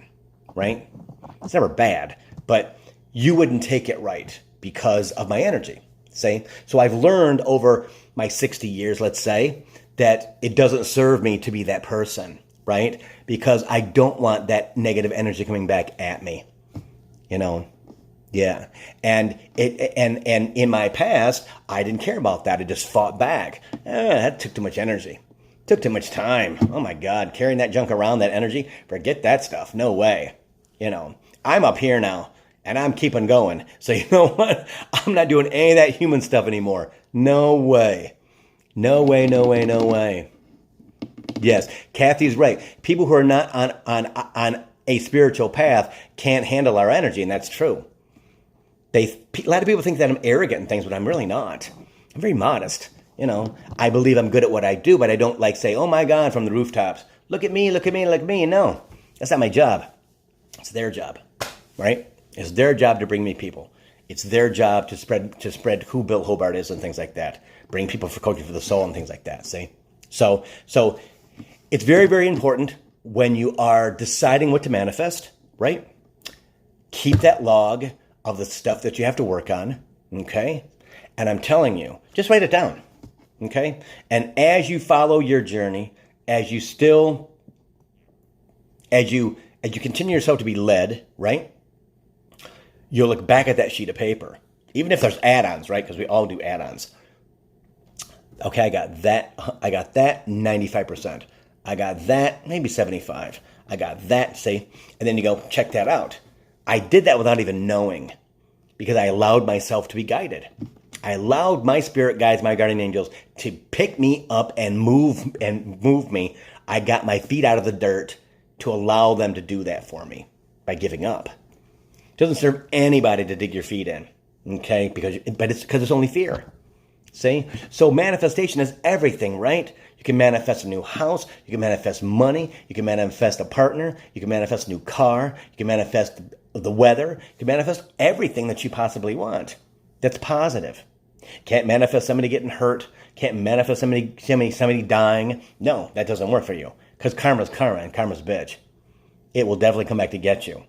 right? It's never bad, but you wouldn't take it right because of my energy, see? So I've learned over my 60 years, let's say, that it doesn't serve me to be that person, right? Because I don't want that negative energy coming back at me, Yeah. And in my past, I didn't care about that. I just fought back. That took too much energy. Took too much time. Oh my God, carrying that junk around, that energy, forget that stuff. No way. I'm up here now, and I'm keeping going. So you know what? I'm not doing any of that human stuff anymore. No way. No way, no way, no way. Yes, Kathy's right. People who are not on a spiritual path can't handle our energy, and that's true. A lot of people think that I'm arrogant and things, but I'm really not. I'm very modest. I believe I'm good at what I do, but I don't say, oh my God, from the rooftops, look at me, look at me, look at me. No, that's not my job. It's their job, right? It's their job to bring me people. It's their job to spread who Bill Hobart is and things like that. Bring people for coaching for the soul and things like that. See, so it's very, very important when you are deciding what to manifest, right? Keep that log of the stuff that you have to work on, okay? And I'm telling you, just write it down, okay? And as you follow your journey, as you continue yourself to be led, right? You'll look back at that sheet of paper Even if there's add-ons, right? Because we all do add-ons. Okay, I got that 95%. I got that maybe 75. I got that, see? And then you go, check that out. I did that without even knowing because I allowed myself to be guided. I allowed my spirit guides, my guardian angels, to pick me up and move me. I got my feet out of the dirt to allow them to do that for me by giving up. It doesn't serve anybody to dig your feet in, okay? But it's because it's only fear. See? So manifestation is everything, right? You can manifest a new house. You can manifest money. You can manifest a partner. You can manifest a new car. You can manifest the weather. You can manifest everything that you possibly want. That's positive. Can't manifest somebody getting hurt. Can't manifest somebody dying. No, that doesn't work for you. Because karma's karma and karma's bitch. It will definitely come back to get you.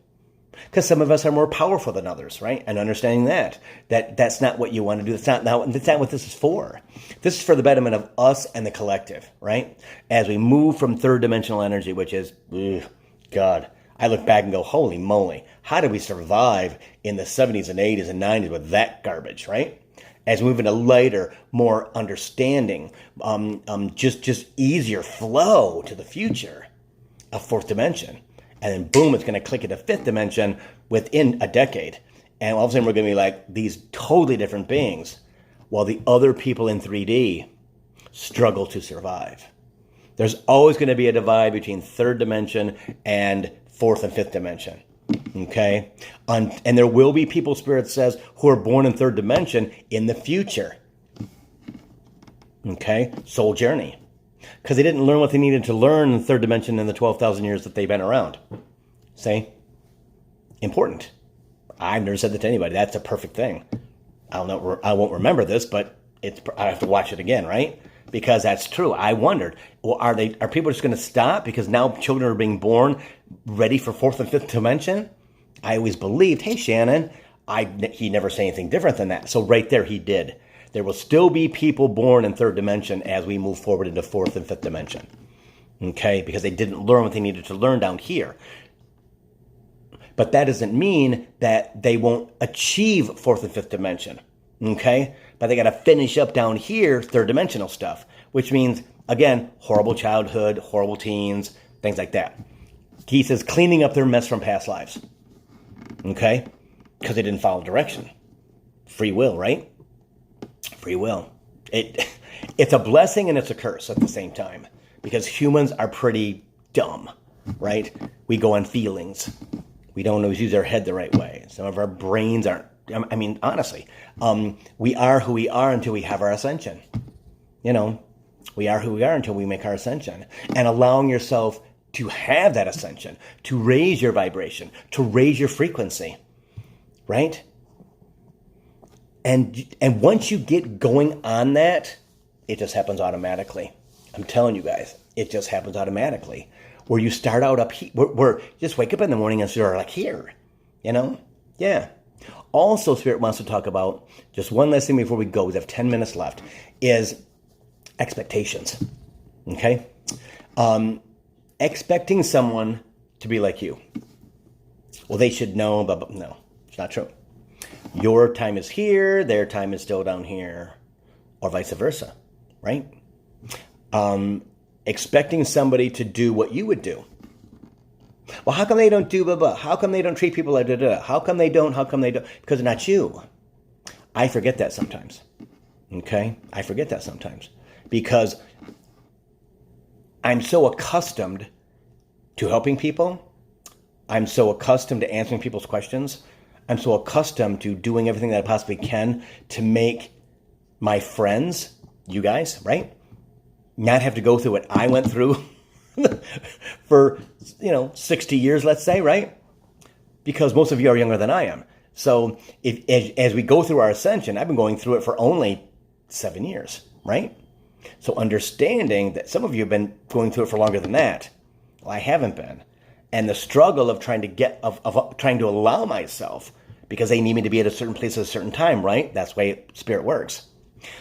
Because some of us are more powerful than others, right? And understanding that's not what you want to do. That's not what this is for. This is for the betterment of us and the collective, right? As we move from third dimensional energy, which is, God, I look back and go, holy moly, how did we survive in the 70s and 80s and 90s with that garbage, right? As we move into lighter, more understanding, just easier flow to the future of fourth dimension. And then boom, it's going to click into fifth dimension within a decade. And all of a sudden we're going to be like these totally different beings while the other people in 3D struggle to survive. There's always going to be a divide between third dimension and fourth and fifth dimension. Okay? And there will be people, Spirit says, who are born in third dimension in the future. Okay? Soul journey. Because they didn't learn what they needed to learn in the third dimension in the 12,000 years that they've been around. See? Important. I've never said that to anybody. That's a perfect thing. I won't remember this, but I have to watch it again, right? Because that's true. I wondered, well, are people just going to stop because now children are being born ready for fourth and fifth dimension? I always believed, hey, Shannon, he never said anything different than that. So right there, he did. There will still be people born in third dimension as we move forward into fourth and fifth dimension. Okay? Because they didn't learn what they needed to learn down here. But that doesn't mean that they won't achieve fourth and fifth dimension. Okay? But they got to finish up down here third dimensional stuff. Which means, again, horrible childhood, horrible teens, things like that. He says cleaning up their mess from past lives. Okay? Because they didn't follow direction. Free will, right? Free will. It's a blessing and it's a curse at the same time because humans are pretty dumb, right? We go on feelings. We don't always use our head the right way. Some of our brains aren't. I mean, honestly, we are who we are until we have our ascension. You know, we are who we are until we make our ascension. And allowing yourself to have that ascension, to raise your vibration, to raise your frequency, right? And once you get going on that, it just happens automatically. I'm telling you guys, it just happens automatically. Where you start out up here, where you just wake up in the morning and start like here, you know? Yeah. Also, Spirit wants to talk about, just one last thing before we go, we have 10 minutes left, is expectations. Okay? Expecting someone to be like you. Well, they should know, but no, it's not true. Your time is here, their time is still down here, or vice versa, right? Expecting somebody to do what you would do. Well, how come they don't do blah, blah? How come they don't treat people like da, da, da? How come they don't? Because they're not you. I forget that sometimes, okay? I forget that sometimes because I'm so accustomed to helping people. I'm so accustomed to answering people's questions. I'm so accustomed to doing everything that I possibly can to make my friends, you guys, right, not have to go through what I went through for, 60 years, let's say, right? Because most of you are younger than I am. So as we go through our ascension, I've been going through it for only 7 years, right? So understanding that some of you have been going through it for longer than that. Well, I haven't been. And the struggle of trying to allow myself, because they need me to be at a certain place at a certain time, right? That's the way Spirit works.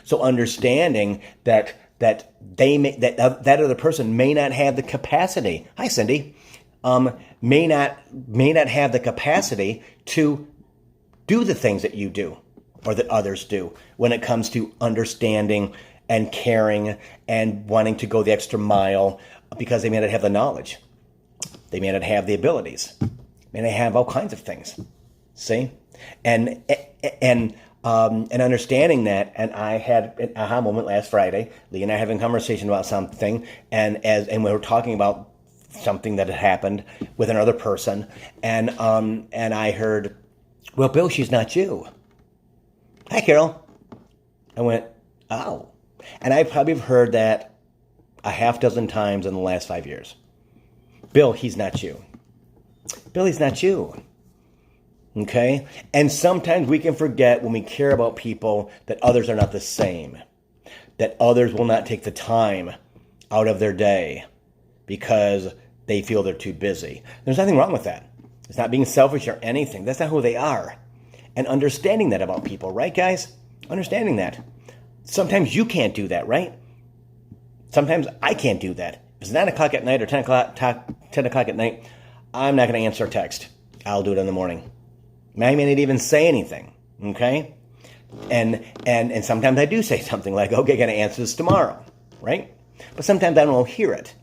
So understanding that that other person may not have the capacity. Hi, Cindy. May not have the capacity to do the things that you do or that others do when it comes to understanding and caring and wanting to go the extra mile because they may not have the knowledge. They may not have the abilities. They may have all kinds of things. See? And understanding that, and I had an aha moment last Friday. Lee and I having a conversation about something, and we were talking about something that had happened with another person, and I heard, "Well, Bill, she's not you." Hi, Carol. I went, "Oh," and I probably have heard that a half dozen times in the last 5 years. Bill, he's not you. Bill, he's not you. Okay? And sometimes we can forget when we care about people that others are not the same. That others will not take the time out of their day because they feel they're too busy. There's nothing wrong with that. It's not being selfish or anything. That's not who they are. And understanding that about people, right, guys? Understanding that. Sometimes you can't do that, right? Sometimes I can't do that. If it's 9 o'clock at night or 10 o'clock at night, I'm not going to answer a text. I'll do it in the morning. I may not even say anything, okay? And sometimes I do say something like, okay, going to answer this tomorrow, right? But sometimes I don't hear it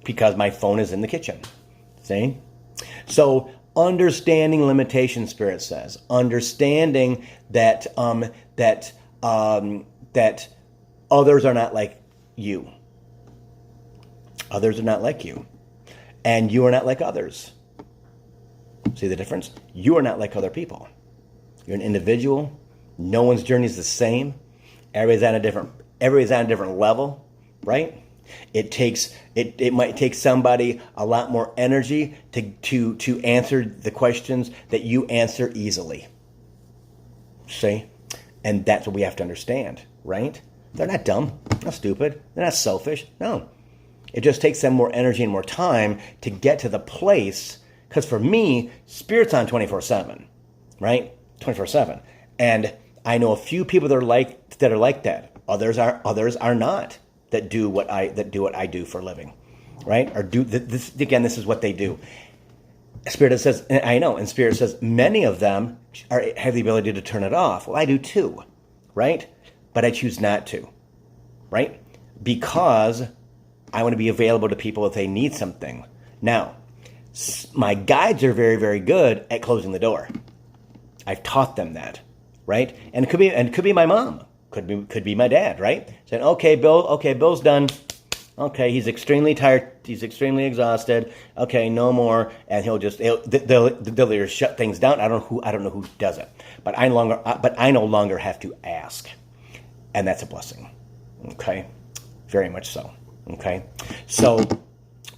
because my phone is in the kitchen, see? So understanding limitation, Spirit says. Understanding that that others are not like you. Others are not like you. And you are not like others. See the difference? You are not like other people. You're an individual. No one's journey is the same. Everybody's on a different level, right? It might take somebody a lot more energy to answer the questions that you answer easily. See? And that's what we have to understand, right? They're not dumb. They're not stupid. They're not selfish. No. It just takes them more energy and more time to get to the place. Because for me, Spirit's on 24/7, right? 24/7. And I know a few people that are like that. Others are not that do what I do for a living, right? Or do this again. This is what they do. Spirit says, and I know, and Spirit says many of them have the ability to turn it off. Well, I do too, right? But I choose not to, right? Because I want to be available to people if they need something. Now, my guides are very, very good at closing the door. I've taught them that, right? And it could be my mom, could be my dad, right? Saying, okay, Bill's done. Okay, he's extremely tired. He's extremely exhausted. Okay, no more, and they'll either shut things down. I don't know who does it, but I no longer have to ask, and that's a blessing. Okay, very much so. Okay, so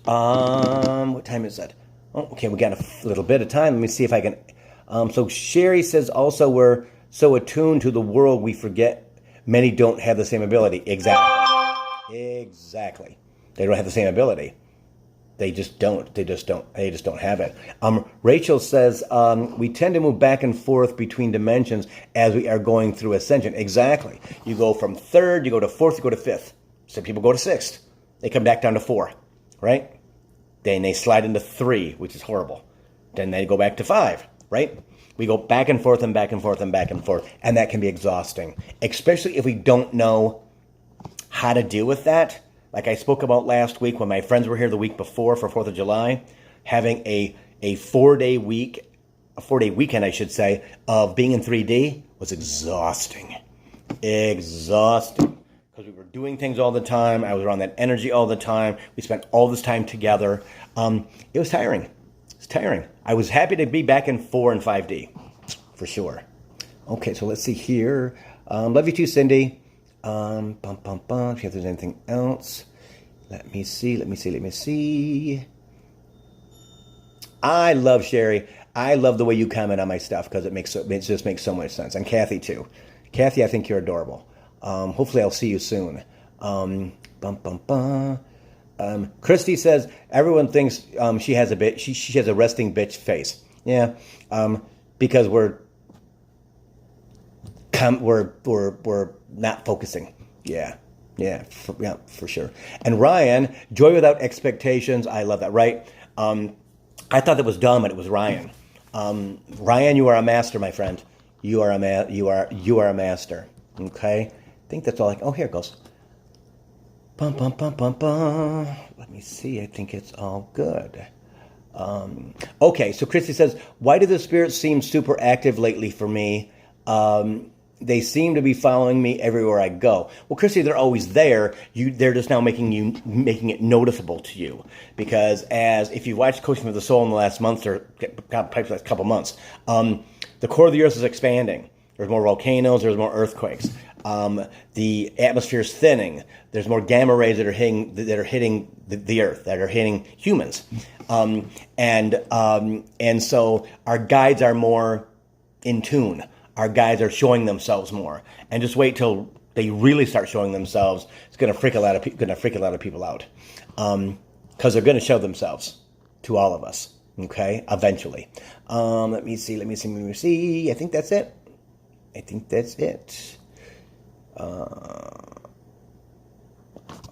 what time is it? Oh, okay, we got a little bit of time. Let me see if I can. So Sherry says also we're so attuned to the world we forget many don't have the same ability. Exactly. They don't have the same ability. They just don't have it. Rachel says we tend to move back and forth between dimensions as we are going through ascension. Exactly. You go from third, you go to fourth, you go to fifth. Some people go to sixth. They come back down to 4, right? Then they slide into 3, which is horrible. Then they go back to 5, right? We go back and forth and back and forth and back and forth, and that can be exhausting, especially if we don't know how to deal with that. Like I spoke about last week when my friends were here the week before for 4th of July, having a 4-day weekend, I should say, of being in 3D was exhausting. Exhausting. Because we were doing things all the time. I was around that energy all the time. We spent all this time together. It was tiring. It's tiring. I was happy to be back in 4 and 5D, for sure. Okay, so let's see here. Love you too, Cindy. See if there's anything else. Let me see. I love Sherry. I love the way you comment on my stuff because it just makes so much sense. And Kathy too. Kathy, I think you're adorable. Hopefully I'll see you soon. Christy says everyone thinks she has a resting bitch face. Yeah, because we're not focusing. Yeah, for sure. And Ryan, joy without expectations. I love that. Right? I thought that was dumb, and it was Ryan. Ryan, you are a master, my friend. You are a master. Okay? I think that's all oh, here it goes. Bum, bum, bum, bum, bum. Let me see. I think it's all good. Okay, so Christy says, why do the spirits seem super active lately for me? They seem to be following me everywhere I go. Well, Christy, they're always there. They're just now making it noticeable to you. Because if you've watched Coaching for the Soul in the last month or perhaps last couple months, the core of the earth is expanding. There's more volcanoes. There's more earthquakes. The atmosphere is thinning. There's more gamma rays that are hitting the earth, that are hitting humans, and so our guides are more in tune. Our guides are showing themselves more, and just wait till they really start showing themselves. It's going to freak a lot of people out, because they're going to show themselves to all of us. Okay, eventually. Let me see. I think that's it.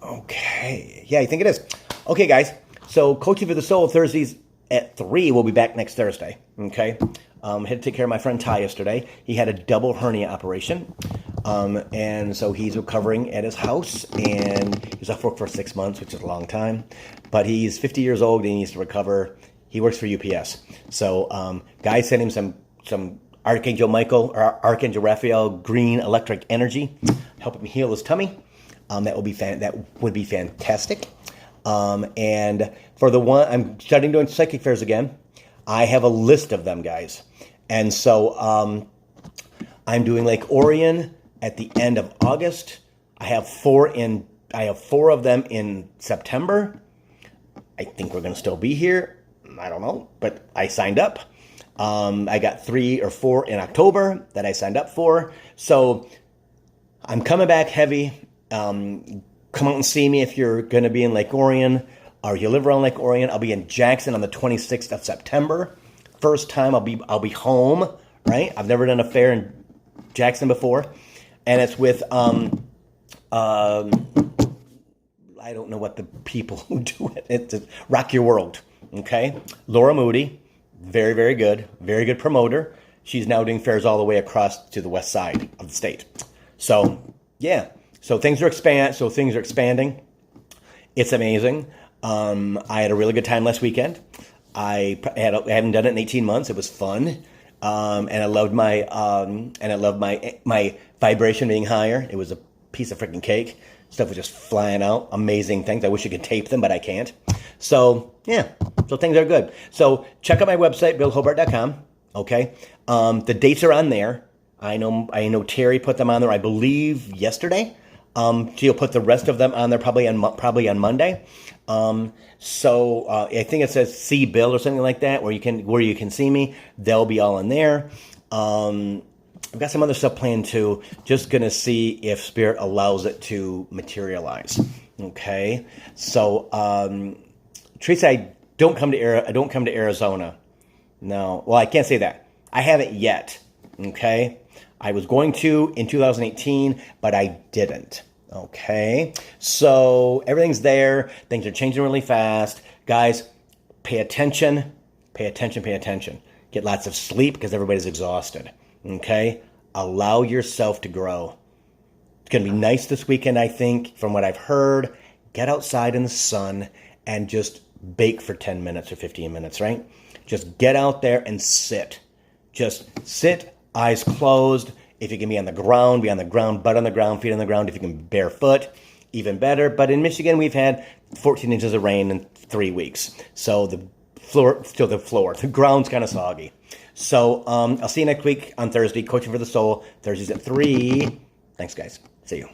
Okay. Yeah, I think it is. Okay, guys. So, Coaching for the Soul Thursdays at 3. We'll be back next Thursday. Okay. I had to take care of my friend Ty yesterday. He had a double hernia operation. And so he's recovering at his house. And he was off work for 6 months, which is a long time. But he's 50 years old and he needs to recover. He works for UPS. So, guys sent him some Archangel Michael or Archangel Raphael green electric energy, help him heal his tummy. That would be fantastic. And for the one, I'm starting doing psychic fairs again. I have a list of them, guys, and so I'm doing Lake Orion at the end of August. I have 4 of them in September. I think we're going to still be here. I don't know, but I signed up. I got 3 or 4 in October that I signed up for. So I'm coming back heavy. Come out and see me if you're going to be in Lake Orion or you live around Lake Orion. I'll be in Jackson on the 26th of September. First time I'll be home, right? I've never done a fair in Jackson before. And it's with, I don't know what the people who do it. It's Rock Your World, okay? Laura Moody. Very, very good promoter. She's now doing fairs all the way across to the west side of the state. So, yeah. So things are expanding. It's amazing. I had a really good time last weekend. I haven't done it in 18 months. It was fun. And I loved my vibration being higher. It was a piece of freaking cake. Stuff was just flying out. Amazing things. I wish I could tape them, but I can't. So, yeah. So things are good. So check out my website, BillHobart.com. Okay. The dates are on there. I know Terry put them on there, I believe, yesterday. She'll put the rest of them on there probably on Monday. So I think it says see Bill or something like that, where you can see me. They'll be all in there. I've got some other stuff planned too. Just gonna see if Spirit allows it to materialize. Okay. So Teresa, I don't come to Arizona. No. Well, I can't say that. I haven't yet. Okay. I was going to in 2018, but I didn't. Okay. So everything's there. Things are changing really fast. Guys, pay attention. Pay attention. Get lots of sleep because everybody's exhausted. Okay. Allow yourself to grow. It's going to be nice this weekend, I think, from what I've heard. Get outside in the sun and just bake for 10 minutes or 15 minutes, right? Just get out there and sit. Just sit, eyes closed. If you can be on the ground, butt on the ground, feet on the ground. If you can barefoot, even better. But in Michigan, we've had 14 inches of rain in 3 weeks. So the ground's kind of soggy. So I'll see you next week on Thursday, Coaching for the Soul, Thursdays at 3. Thanks, guys. See you.